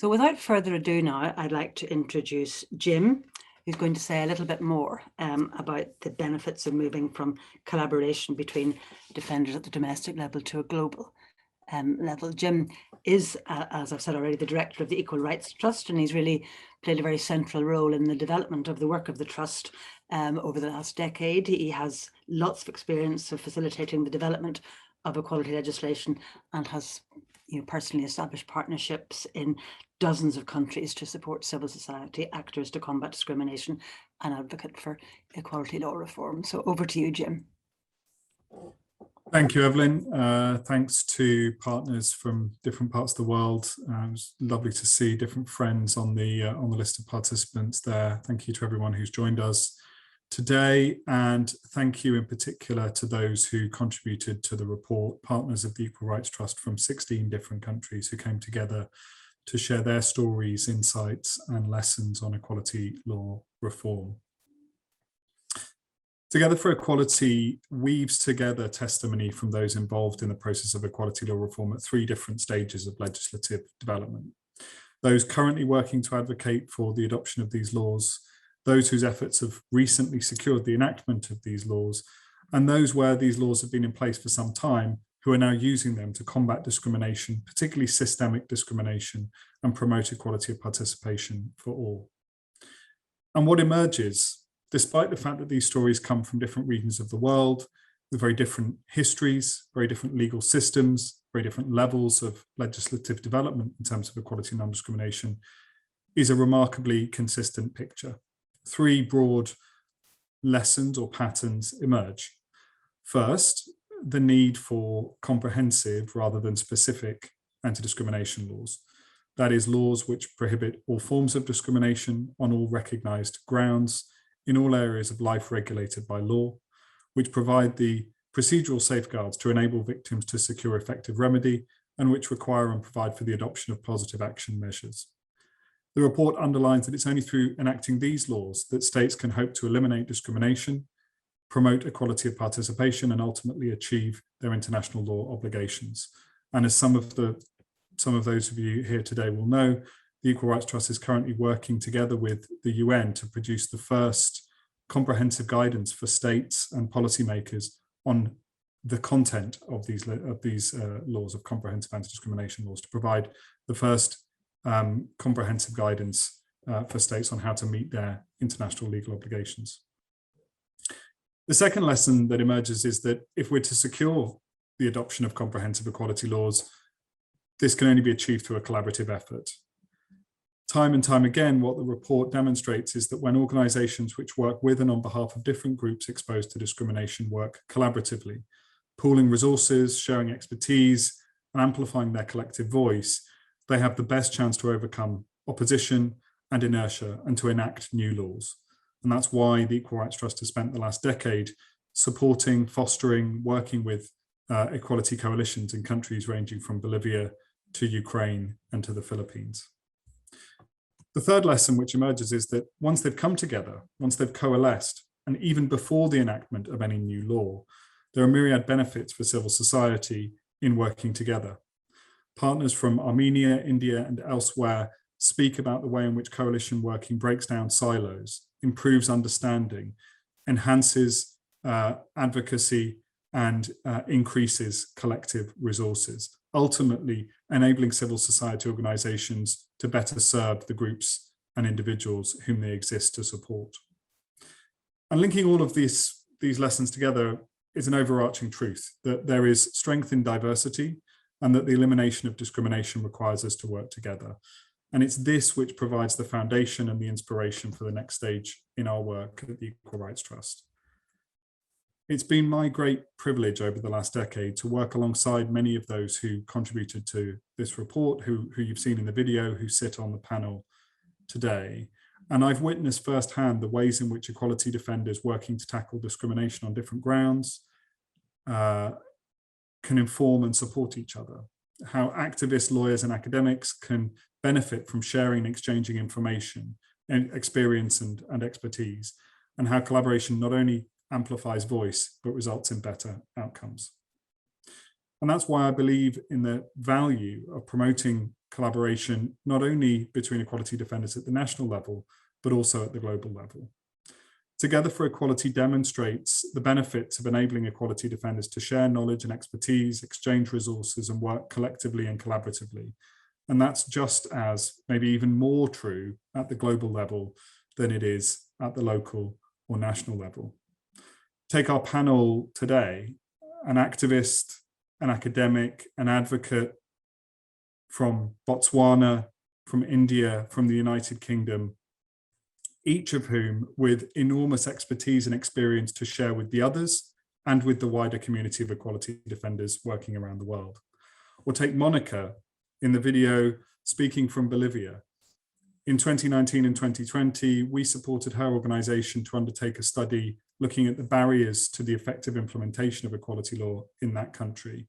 So without further ado now, I'd like to introduce Jim, who's going to say a little bit more about the benefits of moving from collaboration between defenders at the domestic level to a global level. Jim is, as I've said already, the director of the Equal Rights Trust, and he's really played a very central role in the development of the work of the Trust over the last decade. He has lots of experience of facilitating the development of equality legislation and has personally established partnerships in dozens of countries to support civil society actors to combat discrimination and advocate for equality law reform. So over to you, Jim. Thank you, Evelyn. Thanks to partners from different parts of the world. It was lovely to see different friends on the list of participants there. Thank you to everyone who's joined us today, and thank you in particular to those who contributed to the report, partners of the Equal Rights Trust from 16 different countries who came together to share their stories, insights and lessons on equality law reform. Together for Equality weaves together testimony from those involved in the process of equality law reform at 3 different stages of legislative development. Those currently working to advocate for the adoption of these laws, those whose efforts have recently secured the enactment of these laws, and those where these laws have been in place for some time, who are now using them to combat discrimination, particularly systemic discrimination, and promote equality of participation for all. And what emerges, despite the fact that these stories come from different regions of the world, with very different histories, very different legal systems, very different levels of legislative development in terms of equality and non-discrimination, is a remarkably consistent picture. 3 broad lessons or patterns emerge. First, the need for comprehensive rather than specific anti-discrimination laws. That is, laws which prohibit all forms of discrimination on all recognized grounds in all areas of life regulated by law, which provide the procedural safeguards to enable victims to secure effective remedy, and which require and provide for the adoption of positive action measures. The report underlines that it's only through enacting these laws that states can hope to eliminate discrimination, promote equality of participation, and ultimately achieve their international law obligations. And as some of those of you here today will know, the Equal Rights Trust is currently working together with the UN to produce the first comprehensive guidance for states and policymakers on the content of these laws of comprehensive anti-discrimination laws, to provide the first comprehensive guidance for states on how to meet their international legal obligations. The second lesson that emerges is that if we're to secure the adoption of comprehensive equality laws, this can only be achieved through a collaborative effort. Time and time again, what the report demonstrates is that when organisations which work with and on behalf of different groups exposed to discrimination work collaboratively, pooling resources, sharing expertise, and amplifying their collective voice, they have the best chance to overcome opposition and inertia and to enact new laws. And that's why the Equal Rights Trust has spent the last decade supporting, fostering, working with equality coalitions in countries ranging from Bolivia to Ukraine and to the Philippines. The third lesson which emerges is that once they've come together, once they've coalesced, and even before the enactment of any new law, there are myriad benefits for civil society in working together. Partners from Armenia, India, and elsewhere speak about the way in which coalition working breaks down silos, improves understanding, enhances advocacy, and increases collective resources, ultimately enabling civil society organisations to better serve the groups and individuals whom they exist to support. And linking all of these lessons together is an overarching truth, that there is strength in diversity and that the elimination of discrimination requires us to work together. And it's this which provides the foundation and the inspiration for the next stage in our work at the Equal Rights Trust. It's been my great privilege over the last decade to work alongside many of those who contributed to this report, who you've seen in the video, who sit on the panel today. And I've witnessed firsthand the ways in which equality defenders working to tackle discrimination on different grounds can inform and support each other, how activists, lawyers, and academics can benefit from sharing and exchanging information and experience and expertise, and how collaboration not only amplifies voice, but results in better outcomes. And that's why I believe in the value of promoting collaboration, not only between equality defenders at the national level, but also at the global level. Together for Equality demonstrates the benefits of enabling equality defenders to share knowledge and expertise, exchange resources, and work collectively and collaboratively. And that's just as, maybe even more true at the global level than it is at the local or national level. Take our panel today, an activist, an academic, an advocate from Botswana, from India, from the United Kingdom, each of whom with enormous expertise and experience to share with the others and with the wider community of equality defenders working around the world. Or take Monica in the video speaking from Bolivia. In 2019 and 2020, we supported her organization to undertake a study looking at the barriers to the effective implementation of equality law in that country.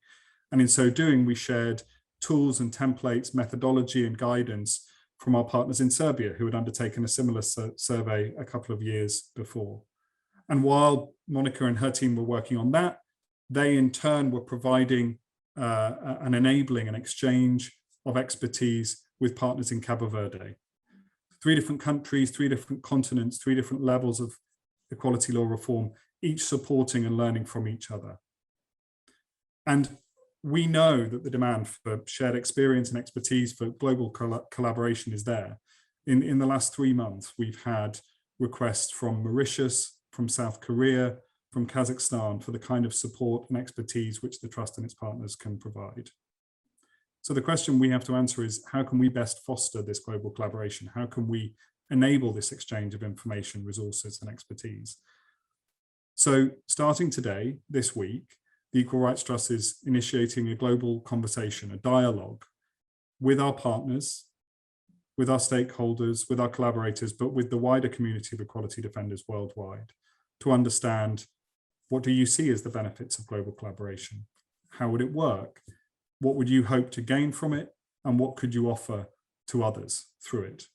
And in so doing, we shared tools and templates, methodology and guidance from our partners in Serbia, who had undertaken a similar survey a couple of years before. And while Monica and her team were working on that, they in turn were providing and enabling an exchange of expertise with partners in Cabo Verde. 3 different countries, 3 different continents, 3 different levels of equality law reform, each supporting and learning from each other. And we know that the demand for shared experience and expertise for global collaboration is there. In the last 3 months, we've had requests from Mauritius, from South Korea, from Kazakhstan for the kind of support and expertise which the Trust and its partners can provide. So the question we have to answer is, how can we best foster this global collaboration? How can we enable this exchange of information, resources, and expertise? So starting today, this week, the Equal Rights Trust is initiating a global conversation, a dialogue with our partners, with our stakeholders, with our collaborators, but with the wider community of equality defenders worldwide to understand, what do you see as the benefits of global collaboration? How would it work? What would you hope to gain from it? And what could you offer to others through it?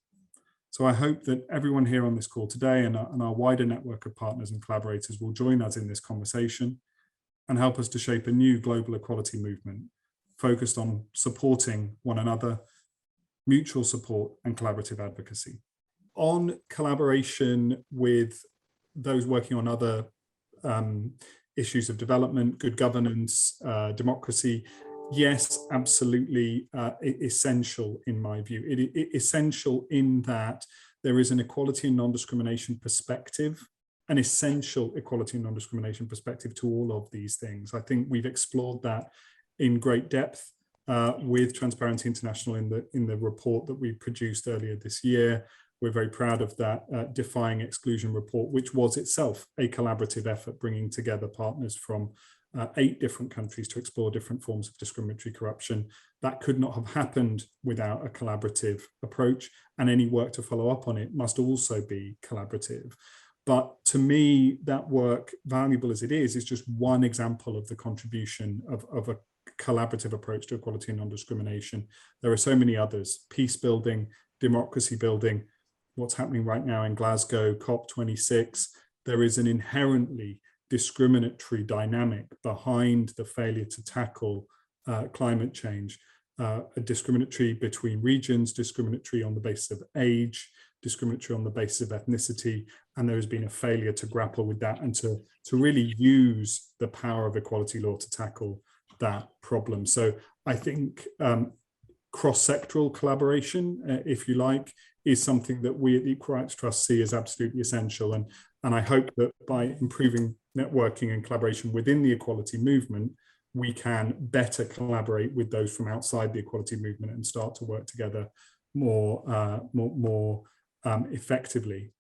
So I hope that everyone here on this call today and our wider network of partners and collaborators will join us in this conversation and help us to shape a new global equality movement focused on supporting one another, mutual support, and collaborative advocacy. On collaboration with those working on other issues of development, good governance, democracy, yes, absolutely essential in my view. Essential in that there is an equality and non-discrimination perspective, an essential equality and non-discrimination perspective to all of these things. I think we've explored that in great depth with Transparency International in the report that we produced earlier this year. We're very proud of that Defying Exclusion report, which was itself a collaborative effort bringing together partners from 8 different countries to explore different forms of discriminatory corruption. That could not have happened without a collaborative approach, and any work to follow up on it must also be collaborative. But to me, that work, valuable as it is just one example of the contribution of a collaborative approach to equality and non-discrimination. There are so many others: peace building, democracy building, what's happening right now in Glasgow, COP26. There is an inherently discriminatory dynamic behind the failure to tackle climate change, discriminatory between regions, discriminatory on the basis of age, discriminatory on the basis of ethnicity, and there has been a failure to grapple with that and to really use the power of equality law to tackle that problem. So I think cross-sectoral collaboration, if you like, is something that we at the Equal Rights Trust see as absolutely essential. And I hope that by improving networking and collaboration within the equality movement, we can better collaborate with those from outside the equality movement and start to work together more effectively.